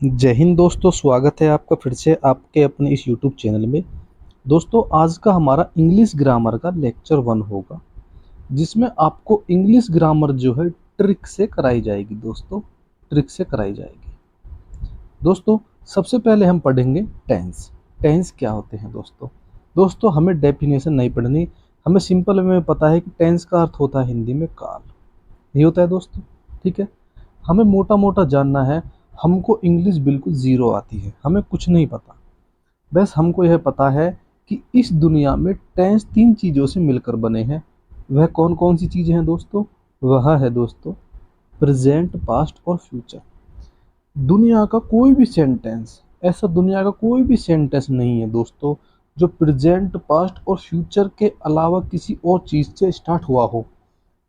जय हिंद दोस्तों, स्वागत है आपका फिर से आपके अपने इस यूट्यूब चैनल में। दोस्तों, आज का हमारा इंग्लिश ग्रामर का लेक्चर 1 होगा, जिसमें आपको इंग्लिश ग्रामर जो है ट्रिक से कराई जाएगी। दोस्तों, ट्रिक से कराई जाएगी। दोस्तों, सबसे पहले हम पढ़ेंगे टेंस। टेंस क्या होते हैं दोस्तों? दोस्तों, हमें डेफिनेशन नहीं पढ़नी, हमें सिंपल में पता है कि टेंस का अर्थ होता है हिंदी में काल। यही होता है दोस्तों, ठीक है। हमें मोटा मोटा जानना है। हमको इंग्लिश बिल्कुल ज़ीरो आती है, हमें कुछ नहीं पता। बस हमको यह पता है कि इस दुनिया में टेंस 3 चीज़ों से मिलकर बने हैं। वह कौन कौन सी चीज़ें हैं दोस्तों? वह है दोस्तों प्रेजेंट, पास्ट और फ्यूचर। दुनिया का कोई भी सेंटेंस, ऐसा दुनिया का कोई भी सेंटेंस नहीं है दोस्तों जो प्रेजेंट, पास्ट और फ्यूचर के अलावा किसी और चीज़ से स्टार्ट हुआ हो।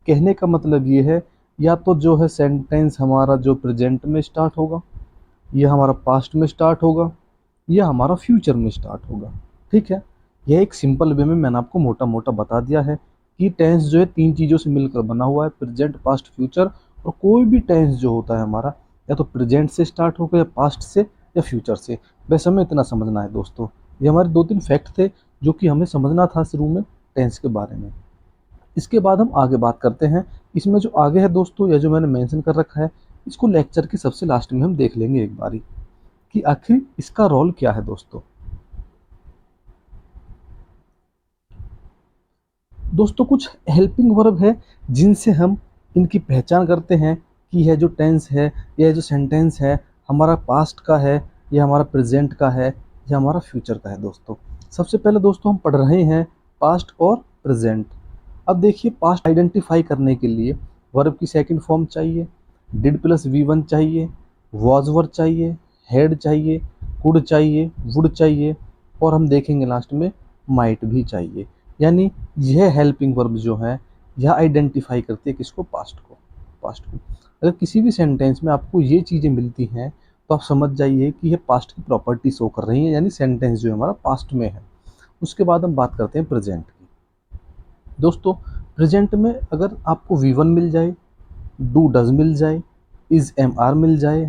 कहने का मतलब ये है, या तो जो है सेंटेंस हमारा जो प्रेजेंट में स्टार्ट होगा, या हमारा पास्ट में स्टार्ट होगा, या हमारा फ्यूचर में स्टार्ट होगा। ठीक है, यह एक सिंपल वे में मैंने आपको मोटा मोटा बता दिया है कि टेंस जो है 3 चीज़ों से मिलकर बना हुआ है, प्रेजेंट, पास्ट, फ्यूचर। और कोई भी टेंस जो होता है हमारा, या तो प्रेजेंट से स्टार्ट होगा, या पास्ट से, या फ्यूचर से। बस हमें इतना समझना है दोस्तों। ये हमारे 2-3 फैक्ट थे जो कि हमें समझना था शुरू में टेंस के बारे में। इसके बाद हम आगे बात करते हैं। इसमें जो आगे है दोस्तों, या जो मैंने मेंशन कर रखा है, इसको लेक्चर के सबसे लास्ट में हम देख लेंगे एक बारी कि आखिर इसका रोल क्या है दोस्तों। दोस्तों, कुछ हेल्पिंग वर्ब है जिनसे हम इनकी पहचान करते हैं कि यह जो टेंस है, यह जो सेंटेंस है, हमारा पास्ट का है, या हमारा प्रेजेंट का है, या हमारा फ्यूचर का है दोस्तों। सबसे पहले दोस्तों हम पढ़ रहे हैं पास्ट और प्रेजेंट। अब देखिए, पास्ट आइडेंटिफाई करने के लिए वर्ब की सेकंड फॉर्म चाहिए, डिड प्लस वी1 चाहिए, वॉज वर्ब चाहिए, हैड चाहिए, कुड चाहिए, वुड चाहिए, और हम देखेंगे लास्ट में माइट भी चाहिए। यानी यह हेल्पिंग वर्ब जो है, यह आइडेंटिफाई करती है किसको? पास्ट को। अगर किसी भी सेंटेंस में आपको ये चीज़ें मिलती हैं तो आप समझ जाइए कि यह पास्ट की प्रॉपर्टी शो कर रही है, यानी सेंटेंस जो है हमारा पास्ट में है। उसके बाद हम बात करते हैं प्रेजेंट की। दोस्तों, प्रेजेंट में अगर आपको वी1 मिल जाए, डू डज मिल जाए, इज एम आर मिल जाए,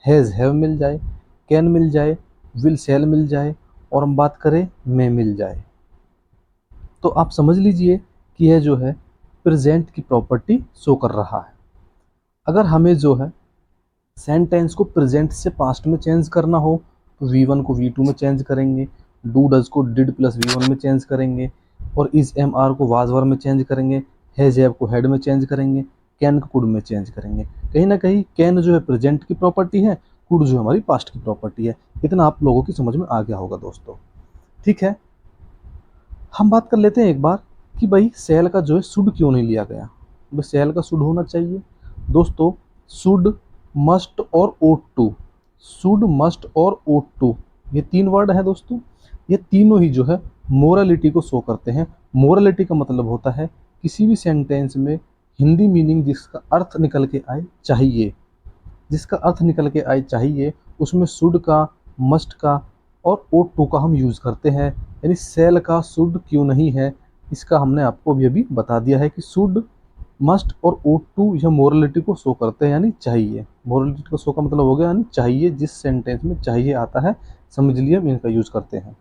हैज़ हैव मिल जाए, कैन मिल जाए, विल शैल मिल जाए, और हम बात करें मे मिल जाए, तो आप समझ लीजिए कि यह जो है प्रेजेंट की प्रॉपर्टी शो कर रहा है। अगर हमें जो है सेंटेंस को प्रेजेंट से पास्ट में चेंज करना हो तो वी1 को वी2 में चेंज करेंगे, डू डज को डिड प्लस वी1 में चेंज करेंगे, और इज एम आर को वाज वर में चेंज करेंगे, हैज हैव को हैड में चेंज करेंगे, कैन को कुड में चेंज करेंगे। कहीं ना कहीं कैन जो है प्रेजेंट की प्रॉपर्टी है, कुड जो हमारी पास्ट की प्रॉपर्टी है। इतना आप लोगों की समझ में आ गया होगा दोस्तों, ठीक है। हम बात कर लेते हैं एक बार कि भाई सेल का जो है शुड क्यों नहीं लिया गया। भाई सेल का शुड होना चाहिए दोस्तों। शुड, मस्ट और ओट टू, शुड, मस्ट और ओट टू, ये 3 वर्ड हैं दोस्तों। ये तीनों ही जो है मोरालिटी को शो करते हैं। मोरालिटी का मतलब होता है किसी भी सेंटेंस में हिंदी मीनिंग जिसका अर्थ निकल के आए चाहिए, जिसका अर्थ निकल के आए चाहिए, उसमें शुड का, मस्ट का और ओट टू का हम यूज़ करते हैं। यानी सेल का शुड क्यों नहीं है, इसका हमने आपको अभी बता दिया है कि शुड, मस्ट और ओट टू यह मोरलिटी को शो करते हैं, यानी चाहिए। मोरलिटी को शो का मतलब हो गया यानी चाहिए, जिस सेंटेंस में चाहिए आता है, समझ लिए हम इनका यूज़ करते हैं।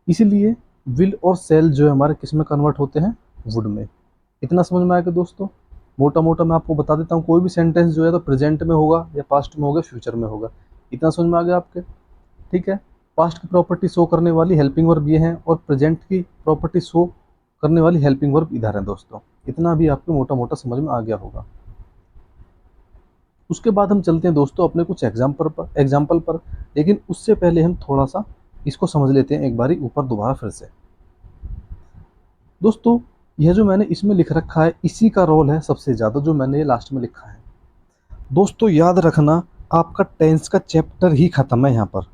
इसीलिए विल और सेल जो है हमारे किस में कन्वर्ट होते हैं? वुड में। इतना समझ में आएगा दोस्तों। मोटा मोटा मैं आपको बता देता हूँ, कोई भी सेंटेंस जो है तो प्रेजेंट में होगा, या पास्ट में होगा, फ्यूचर में होगा। इतना समझ में आ गया आपके, ठीक है। पास्ट की प्रॉपर्टी शो करने वाली हेल्पिंग वर्ब ये हैं, और प्रेजेंट की प्रॉपर्टी शो करने वाली हेल्पिंग वर्ब इधर है दोस्तों। इतना भी आपको मोटा मोटा समझ में आ गया होगा। उसके बाद हम चलते हैं दोस्तों अपने कुछ एग्जाम्पल पर। लेकिन उससे पहले हम थोड़ा सा इसको समझ लेते हैं एक बारी ऊपर दोबारा फिर से। दोस्तों, यह जो मैंने इसमें लिख रखा है, इसी का रोल है सबसे ज़्यादा, जो मैंने ये लास्ट में लिखा है। दोस्तों, याद रखना, आपका टेंस का चैप्टर ही ख़त्म है यहाँ पर।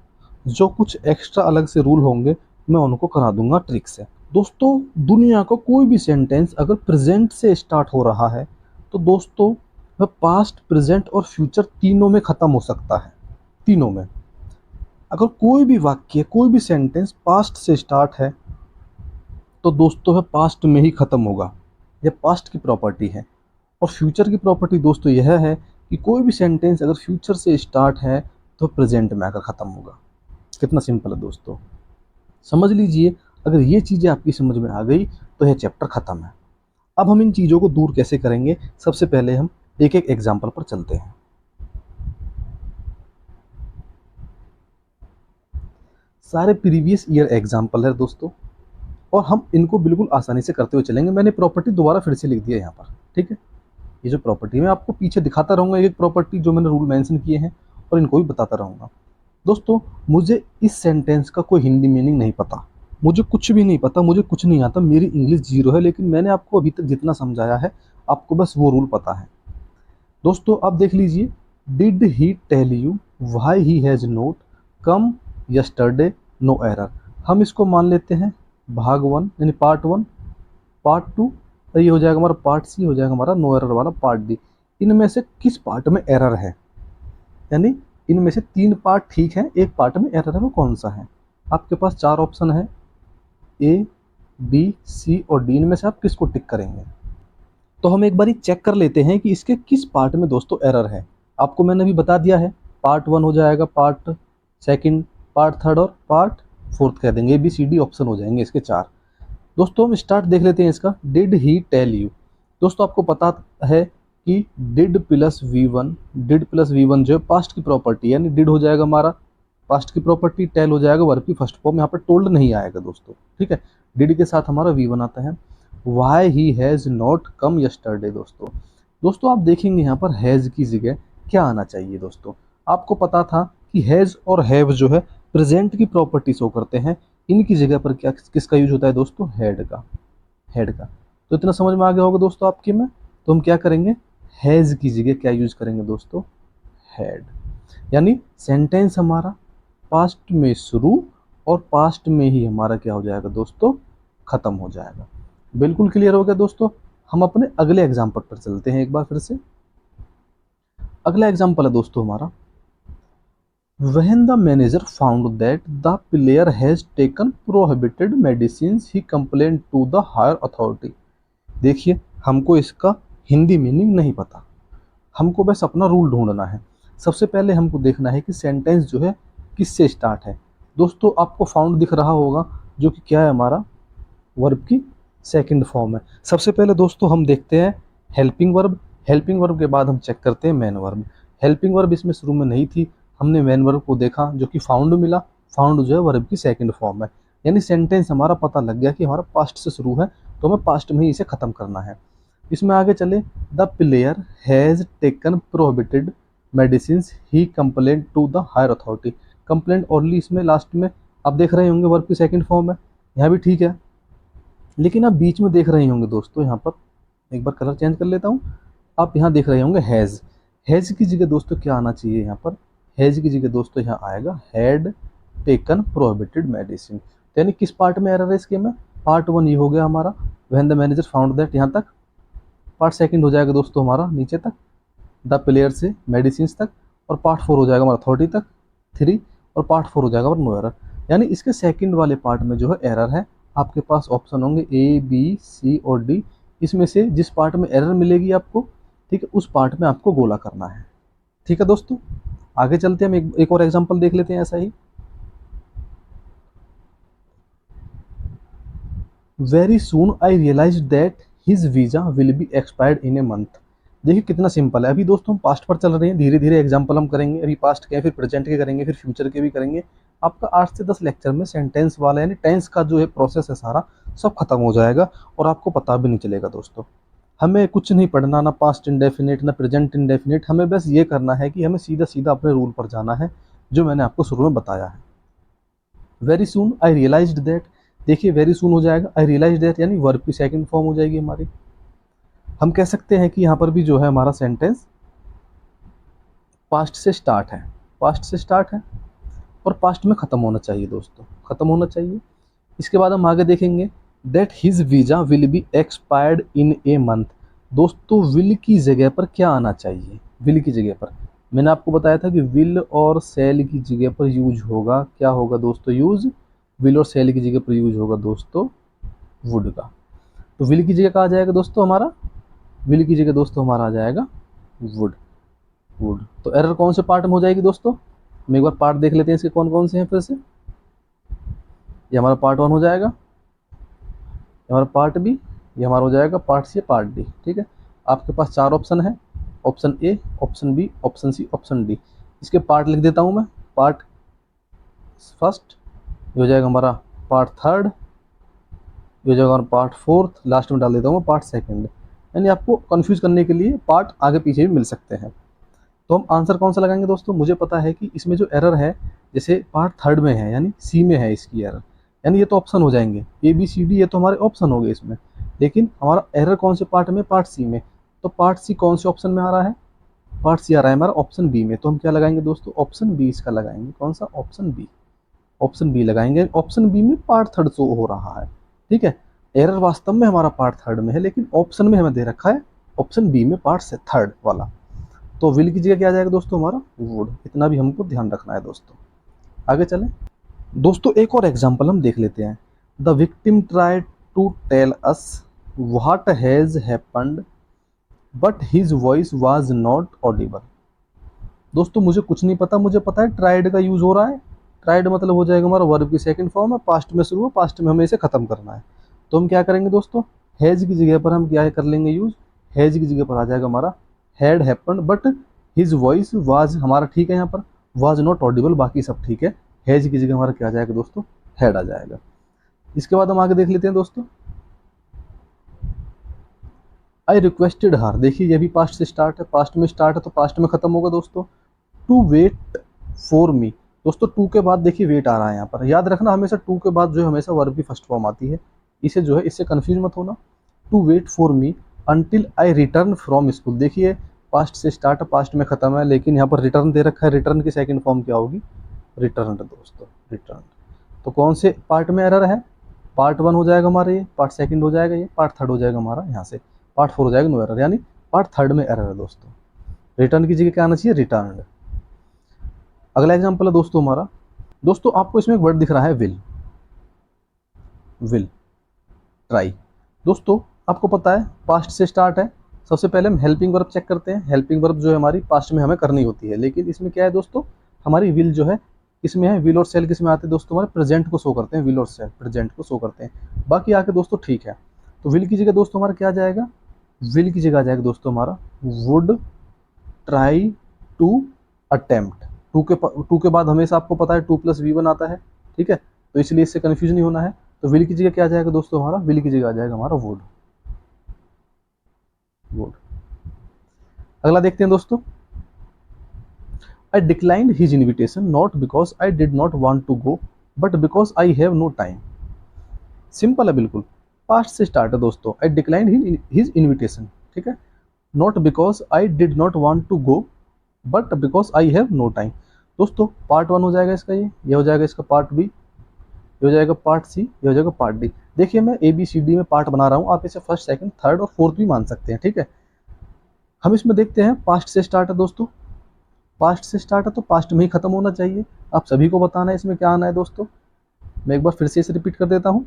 जो कुछ एक्स्ट्रा अलग से रूल होंगे मैं उनको करा दूंगा ट्रिक से। दोस्तों, दुनिया का कोई भी सेंटेंस अगर प्रेजेंट से स्टार्ट हो रहा है तो दोस्तों वह पास्ट, प्रेजेंट और फ्यूचर तीनों में ख़त्म हो सकता है। तीनों में। अगर कोई भी वाक्य, कोई भी सेंटेंस पास्ट से स्टार्ट है तो दोस्तों वह पास्ट में ही ख़त्म होगा। यह पास्ट की प्रॉपर्टी है। और फ्यूचर की प्रॉपर्टी दोस्तों यह है कि कोई भी सेंटेंस अगर फ्यूचर से स्टार्ट है तो प्रेजेंट में आकर ख़त्म होगा। कितना सिंपल है दोस्तों, समझ लीजिए। अगर ये चीज़ें आपकी समझ में आ गई तो यह चैप्टर ख़त्म है। अब हम इन चीज़ों को दूर कैसे करेंगे, सबसे पहले हम एक एक एग्जाम्पल पर चलते हैं। सारे प्रीवियस ईयर एग्जाम्पल है दोस्तों, और हम इनको बिल्कुल आसानी से करते हुए चलेंगे। मैंने प्रॉपर्टी दोबारा फिर से लिख दिया यहाँ पर, ठीक है। ये जो प्रॉपर्टी, मैं आपको पीछे दिखाता रहूँगा एक एक प्रॉपर्टी जो मैंने रूल मेंशन किए हैं, और इनको भी बताता रहूँगा। दोस्तों, मुझे इस सेंटेंस का कोई हिंदी मीनिंग नहीं पता, मुझे कुछ भी नहीं पता, मुझे कुछ नहीं आता, मेरी इंग्लिश जीरो है, लेकिन मैंने आपको अभी तक जितना समझाया है आपको बस वो रूल पता है। दोस्तों आप देख लीजिए, did he tell you why he has not come yesterday, no error. हम इसको मान लेते हैं भाग 1 यानी पार्ट 1, पार्ट 2 ये हो जाएगा हमारा पार्ट सी, हो जाएगा हमारा नो एरर वाला पार्ट डी। इनमें से किस पार्ट में एरर है, यानी इनमें से 3 पार्ट ठीक है, एक पार्ट में एरर है, वो कौन सा है। आपके पास 4 ऑप्शन है, ए बी सी और डी, इनमें से आप किसको टिक करेंगे। तो हम एक बारी चेक कर लेते हैं कि इसके किस पार्ट में दोस्तों एरर है। आपको मैंने अभी बता दिया है, पार्ट 1 हो जाएगा, पार्ट सेकंड, पार्ट थर्ड और पार्ट फोर्थ कह देंगे, A B C D option हो जाएंगे इसके 4। दोस्तों हम स्टार्ट देख लेते हैं इसका, डिड ही टेल यू। दोस्तों आपको पता है कि did plus V1, did plus V1 जो है पास्ट की प्रॉपर्टी, यानी डिड हो जाएगा हमारा पास्ट की प्रॉपर्टी, टेल हो जाएगा वर्ब की फर्स्ट फॉर्म, यहाँ पर टोल्ड नहीं आएगा दोस्तों, ठीक है। डिड के साथ हमारा वी1 आता है। Why he has not come yesterday. दोस्तों आप देखेंगे यहाँ पर हैज़ की जगह क्या आना चाहिए। दोस्तों आपको पता था कि हैज़ और हैव जो है प्रेजेंट की प्रॉपर्टी शो करते हैं, इनकी जगह पर क्या किसका यूज होता है दोस्तों, हैड का, हैड का। तो इतना समझ में आ गया होगा दोस्तों आपके में। तो हम क्या करेंगे, हैज़ की जगह क्या यूज करेंगे दोस्तों, हैड। यानी सेंटेंस हमारा पास्ट में शुरू और पास्ट में ही हमारा क्या हो जाएगा दोस्तों, खत्म हो जाएगा। बिल्कुल क्लियर हो गया दोस्तों। हम अपने अगले एग्जाम्पल पर चलते हैं एक बार फिर से। अगला एग्जाम्पल है दोस्तों हमारा, When the manager found that the player has taken prohibited medicines, he complained to the higher authority। देखिए हमको इसका हिंदी मीनिंग नहीं पता, हमको बस अपना रूल ढूंढना है। सबसे पहले हमको देखना है कि सेंटेंस जो है किससे स्टार्ट है। दोस्तों आपको फाउंड दिख रहा होगा, जो कि क्या है हमारा वर्ब की सेकंड फॉर्म है। सबसे पहले दोस्तों हम देखते हैं हेल्पिंग वर्ब, हेल्पिंग वर्ब के बाद हम चेक करते हैं मेन वर्ब। हेल्पिंग वर्ब इसमें शुरू में नहीं थी, हमने मेन वर्ब को देखा जो कि फाउंड मिला, फाउंड जो है वर्ब की सेकंड फॉर्म है। यानी सेंटेंस हमारा पता लग गया कि हमारा पास्ट से शुरू है, तो हमें पास्ट में ही इसे ख़त्म करना है। इसमें आगे चले, the player has taken prohibited medicine he complaint to the higher authority. Complaint only इसमें लास्ट में आप देख रहे होंगे वर्ब की सेकंड फॉर्म है, यहाँ भी ठीक है। लेकिन आप बीच में देख रहे होंगे दोस्तों, यहाँ पर एक बार कलर चेंज कर लेता हूँ, आप यहाँ देख रहे होंगे हैज़। हैज़ की जगह दोस्तों क्या आना चाहिए यहाँ पर, हैज़ की जगह दोस्तों यहाँ आएगा हैड टेकन प्रोहिबिटेड मेडिसिन। यानी किस पार्ट में एरर है इसके में, पार्ट 1 ये हो गया हमारा, when the manager found that यहाँ तक। पार्ट सेकंड हो जाएगा दोस्तों हमारा नीचे तक, द प्लेयर से मेडिसिन तक, और पार्ट 4 हो जाएगा हमारा अथॉरिटी तक 3, और पार्ट 4 हो जाएगा हमारा नो एरर। यानी इसके सेकंड वाले पार्ट में जो है एरर है। आपके पास ऑप्शन होंगे ए बी सी और डी, इसमें से जिस पार्ट में एरर मिलेगी आपको, ठीक है, उस पार्ट में आपको गोला करना है। ठीक है दोस्तों, आगे चलते हैं, हम एक और एग्जांपल देख लेते हैं ऐसा ही। Very soon I realise that his visa will be expired in a month. देखिए कितना सिंपल है। अभी दोस्तों हम पास्ट पर चल रहे हैं, धीरे धीरे एग्जांपल हम करेंगे, अभी पास्ट के फिर प्रेजेंट के करेंगे, फिर फ्यूचर के भी करेंगे। आपका 8 से 10 लेक्चर में सेंटेंस वाला यानी टेंस का जो है प्रोसेस है सारा सब खत्म हो जाएगा, और आपको पता भी नहीं चलेगा दोस्तों। हमें कुछ नहीं पढ़ना, ना पास्ट इंडेफिनिट ना प्रेजेंट इंडेफिनिट, हमें बस ये करना है कि हमें सीधा सीधा अपने रूल पर जाना है जो मैंने आपको शुरू में बताया है। Very soon I realised that, देखिए वेरी सून हो जाएगा, आई रियलाइज दैट यानी वर्ब की सेकंड फॉर्म हो जाएगी हमारी। हम कह सकते हैं कि यहाँ पर भी जो है हमारा सेंटेंस पास्ट से स्टार्ट है, पास्ट से स्टार्ट है और पास्ट में ख़त्म होना चाहिए दोस्तों, ख़त्म होना चाहिए। इसके बाद हम आगे देखेंगे, that his visa will be expired in a month. दोस्तों विल की जगह पर क्या आना चाहिए, विल की जगह पर मैंने आपको बताया था कि विल और सेल की जगह पर यूज होगा, क्या होगा दोस्तों यूज, विल और सेल की जगह पर यूज होगा दोस्तों वुड का। तो विल की जगह कहाँ आ जाएगा दोस्तों हमारा, विल की जगह दोस्तों हमारा आ जाएगा वुड, वुड। तो एरर कौन से पार्ट में हो जाएगी दोस्तों, हम एक बार पार्ट देख लेते हैं इसके कौन कौन से हैं फिर से। ये हमारा पार्ट 1 हो जाएगा, ये हमारा पार्ट बी, ये हमारा हो जाएगा पार्ट सी, पार्ट डी। ठीक है, आपके पास 4 ऑप्शन है, option A, option B, option C, option D. इसके पार्ट लिख देता हूँ मैं। पार्ट फर्स्ट, ये हो जाएगा हमारा पार्ट थर्ड, ये हो जाएगा हमारा पार्ट फोर्थ, लास्ट में डाल देता हूँ मैं पार्ट सेकंड। यानी आपको कंफ्यूज करने के लिए पार्ट आगे पीछे भी मिल सकते हैं। तो हम आंसर कौन सा लगाएंगे दोस्तों? मुझे पता है कि इसमें जो एरर है, जैसे पार्ट थर्ड में है यानी सी में है इसकी एरर, यानी ये तो ऑप्शन हो जाएंगे ए बी सी डी, ये तो हमारे ऑप्शन हो गए इसमें। लेकिन हमारा एरर कौन से पार्ट में? पार्ट सी में। तो पार्ट सी कौन से ऑप्शन में आ रहा है? पार्ट सी आ रहा है हमारा ऑप्शन बी में। तो हम क्या लगाएंगे दोस्तों? ऑप्शन बी इसका लगाएंगे। कौन सा? Option B. ऑप्शन बी लगाएंगे। ऑप्शन बी में पार्ट थर्ड शो हो रहा है। ठीक है, एरर वास्तव में हमारा पार्ट थर्ड में है, लेकिन ऑप्शन में हमें दे रखा है ऑप्शन बी में पार्ट से थर्ड वाला। तो विल की जगह क्या आ जाएगा दोस्तों? हमारा वुड। इतना भी हमको ध्यान रखना है दोस्तों। आगे चलें दोस्तों, एक और एग्जांपल हम देख लेते हैं। The victim tried to tell us what has happened but his voice was not audible. दोस्तों मुझे कुछ नहीं पता, मुझे पता है ट्राइड का यूज हो रहा है। ट्राइड मतलब हो जाएगा हमारा वर्ब की सेकंड फॉर्म है, पास्ट में शुरू है, पास्ट में हमें इसे खत्म करना है। तो हम क्या करेंगे दोस्तों? हैज की जगह पर हम क्या कर लेंगे यूज? हैज की जगह पर आ जाएगा हमारा had happened but his voice was, हमारा ठीक है यहाँ पर, वाज नॉट ऑडिबल, बाकी सब ठीक है। हैज की जगह हमारा क्या आ जाएगा दोस्तों? हैड आ जाएगा। इसके बाद हम आगे देख लेते हैं दोस्तों। आई रिक्वेस्टेड हर, देखिए ये भी पास्ट से स्टार्ट है, पास्ट में स्टार्ट है तो पास्ट में खत्म होगा दोस्तों। टू वेट फॉर मी, दोस्तों टू के बाद देखिए वेट आ रहा है यहाँ पर। याद रखना हमेशा टू के बाद जो है हमेशा वर्ब की फर्स्ट फॉर्म आती है, इसे जो है इससे कंफ्यूज मत होना। To wait for me until I return from school, देखिए पास्ट से स्टार्ट है, पास्ट में खत्म है, लेकिन यहाँ पर रिटर्न दे रखा है। रिटर्न की सेकंड फॉर्म क्या होगी? रिटर्न दोस्तों, रिटर्न। तो कौन से पार्ट में एरर है? पार्ट 1 हो जाएगा हमारा ये, पार्ट सेकंड हो जाएगा ये, पार्ट थर्ड हो जाएगा हमारा यहाँ से, पार्ट 4 हो जाएगा नो एरर, यानी पार्ट थर्ड में एरर है दोस्तों। रिटर्न की जगह क्या आना चाहिए? रिटर्न। अगला एग्जांपल है दोस्तों हमारा, दोस्तों आपको इसमें एक वर्ड दिख रहा है विल, विल ट्राई। दोस्तों आपको पता है पास्ट से स्टार्ट है। सबसे पहले हम हेल्पिंग वर्ब चेक करते हैं। हेल्पिंग वर्ब जो है हमारी पास्ट में हमें करनी होती है, लेकिन इसमें क्या है दोस्तों? हमारी विल जो है इसमें है। विल और सेल किस में आते हैं दोस्तों? हमारे प्रेजेंट को शो करते हैं, विल और सेल प्रेजेंट को शो करते हैं। बाकी आके दोस्तों ठीक है। तो विल की जगह दोस्तों हमारा क्या आ जाएगा? विल की जगह आ जाएगा दोस्तों हमारा would try to attempt. To के बाद हमेशा आपको पता है 2+V1 आता है, ठीक है, तो इसलिए इससे कंफ्यूज नहीं होना है। तो विल की जगह क्या आ जाएगा दोस्तों? हमारा विल की जगह आ जाएगा हमारा वुड, वुड। अगला देखते हैं दोस्तों, I declined his invitation not because I did not want to go but because I have no time. Simple है बिल्कुल, पास्ट से स्टार्ट है दोस्तों। आई डिक्लाइंड हिज इन्विटेशन, ठीक है, not because I did not want to go but because I have no time. दोस्तों part 1 हो जाएगा इसका, ये हो जाएगा इसका पार्ट बी, ये हो जाएगा पार्ट सी, ये हो जाएगा पार्ट डी। देखिए मैं ए बी सी डी में पार्ट बना रहा हूँ, आप इसे फर्स्ट सेकंड थर्ड और फोर्थ भी मान सकते हैं, ठीक है। हम इसमें देखते हैं पास्ट से स्टार्ट है दोस्तों, पास्ट से स्टार्ट है तो पास्ट में ही खत्म होना चाहिए। आप सभी को बताना है इसमें क्या आना है दोस्तों। मैं एक बार फिर से इसे रिपीट कर देता हूँ।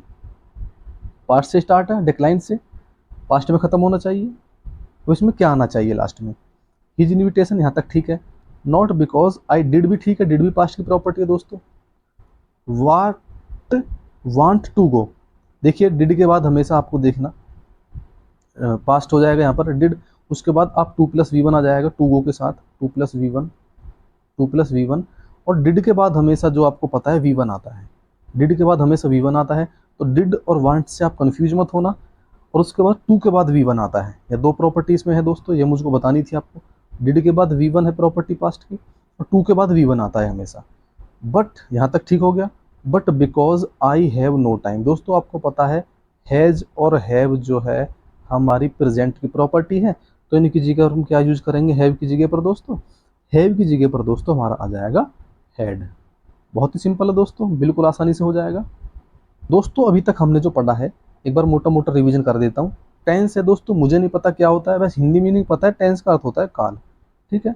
पास्ट से स्टार्ट है, डिक्लाइन से, पास्ट में खत्म होना चाहिए, तो इसमें क्या आना चाहिए लास्ट में? हिज इन्विटेशन, यहाँ तक ठीक है। नॉट बिकॉज आई डिड भी ठीक है, डिड भी पास्ट की प्रॉपर्टी है दोस्तों। वाट वांट टू गो, देखिए डिड के बाद हमेशा आपको देखना पास्ट हो जाएगा यहाँ पर डिड, उसके बाद आप 2+V1 आ जाएगा टू गो के साथ, 2+V1, 2+V1। और डिड के बाद हमेशा जो आपको पता है V1 आता है, डिड के बाद हमेशा V1 आता है। तो डिड और वांट से आप कंफ्यूज मत होना। और उसके बाद टू के बाद V1 आता है, या दो प्रॉपर्टी इसमें है दोस्तों, ये मुझको बतानी थी आपको। डिड के बाद V1 है प्रॉपर्टी पास्ट की, और टू के बाद V1 आता है हमेशा। बट यहाँ तक ठीक हो गया। But because I have no time, दोस्तों आपको पता है हैज़ और हैव जो है हमारी प्रेजेंट की प्रॉपर्टी है, तो इनकी जगह हम क्या यूज करेंगे? हैव की जगह पर दोस्तों, हैव की जगह पर दोस्तों हमारा आ जाएगा हैड। बहुत ही सिंपल है दोस्तों, बिल्कुल आसानी से हो जाएगा। दोस्तों अभी तक हमने जो पढ़ा है एक बार मोटा मोटा रिवीजन कर देता हूँ। टेंस है दोस्तों, मुझे नहीं पता क्या होता है, बस हिंदी मीनिंग पता है, टेंस का अर्थ होता है काल, ठीक है।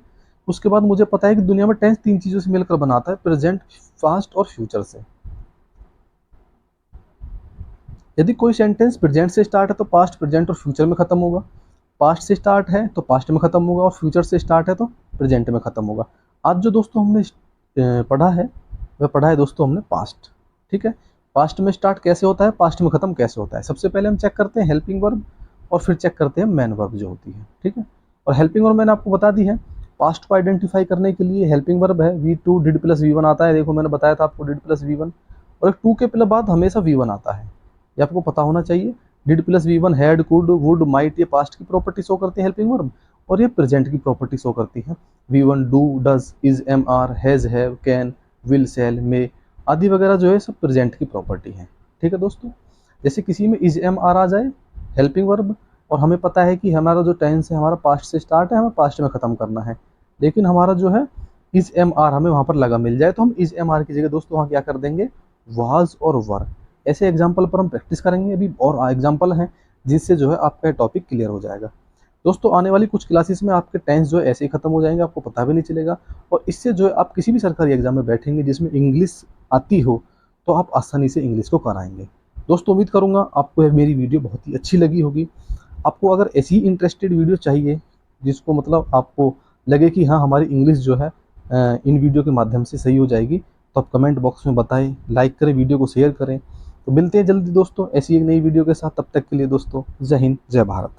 उसके बाद मुझे पता है कि दुनिया में टेंस 3 चीज़ों से मिलकर बनाता है, प्रेजेंट, पास्ट और फ्यूचर से। यदि कोई सेंटेंस प्रेजेंट से स्टार्ट है तो पास्ट, प्रेजेंट और फ्यूचर में खत्म होगा। पास्ट से स्टार्ट है तो पास्ट में खत्म होगा, और फ्यूचर से स्टार्ट है तो प्रेजेंट में खत्म होगा। आज जो दोस्तों हमने पढ़ा है वह पढ़ा है दोस्तों हमने पास्ट। ठीक है, पास्ट में स्टार्ट कैसे होता है, पास्ट में ख़त्म कैसे होता है। सबसे पहले हम चेक करते हैं हेल्पिंग वर्ब और फिर चेक करते हैं मेन वर्ब जो होती है। ठीक है, और हेल्पिंग वर्ब मैंने आपको बता दी है। पास्ट को आइडेंटिफाई करने के लिए हेल्पिंग वर्ब है V2 डिड प्लस V1 आता है। देखो मैंने बताया था आपको डिड प्लस V1, और एक टू के प्लस बाद हमेशा V1 आता है, ये आपको पता होना चाहिए। Did plus V1 had, could, would, might, ये पास्ट की प्रॉपर्टी शो करती है हेल्पिंग वर्ब, और ये प्रेजेंट की प्रॉपर्टी शो करती है। V1 do, does, is, am are, has, have, can, will, shall, may आदि वगैरह जो है सब प्रेजेंट की प्रॉपर्टी है। ठीक है दोस्तों, जैसे किसी में इज, एम आर आ जाए हेल्पिंग वर्ब, और हमें पता है कि हमारा जो टेंस है हमारा पास्ट से स्टार्ट है, हमें पास्ट में ख़त्म करना है, लेकिन हमारा जो है इज, एम आर हमें वहाँ पर लगा मिल जाए, तो हम इज, एम आर की जगह दोस्तों वहाँ क्या कर देंगे, वाज और वर। ऐसे एग्जाम्पल पर हम प्रैक्टिस करेंगे, अभी और एग्जाम्पल हैं जिससे जो है आपका टॉपिक क्लियर हो जाएगा। दोस्तों आने वाली कुछ क्लासेस में आपके टेंस जो है ऐसे ही खत्म हो जाएंगे, आपको पता भी नहीं चलेगा, और इससे जो है आप किसी भी सरकारी एग्जाम में बैठेंगे जिसमें इंग्लिश आती हो तो आप आसानी से इंग्लिश को कराएंगे। दोस्तों उम्मीद करूंगा आपको यह मेरी वीडियो बहुत ही अच्छी लगी होगी। आपको अगर ऐसी ही इंटरेस्टेड वीडियो चाहिए जिसको मतलब आपको लगे कि हाँ हमारी इंग्लिश जो है इन वीडियो के माध्यम से सही हो जाएगी, तो आप कमेंट बॉक्स में बताएं, लाइक करें, वीडियो को शेयर करें। तो मिलते हैं जल्दी दोस्तों ऐसी एक नई वीडियो के साथ, तब तक के लिए दोस्तों जय हिंद, जय भारत।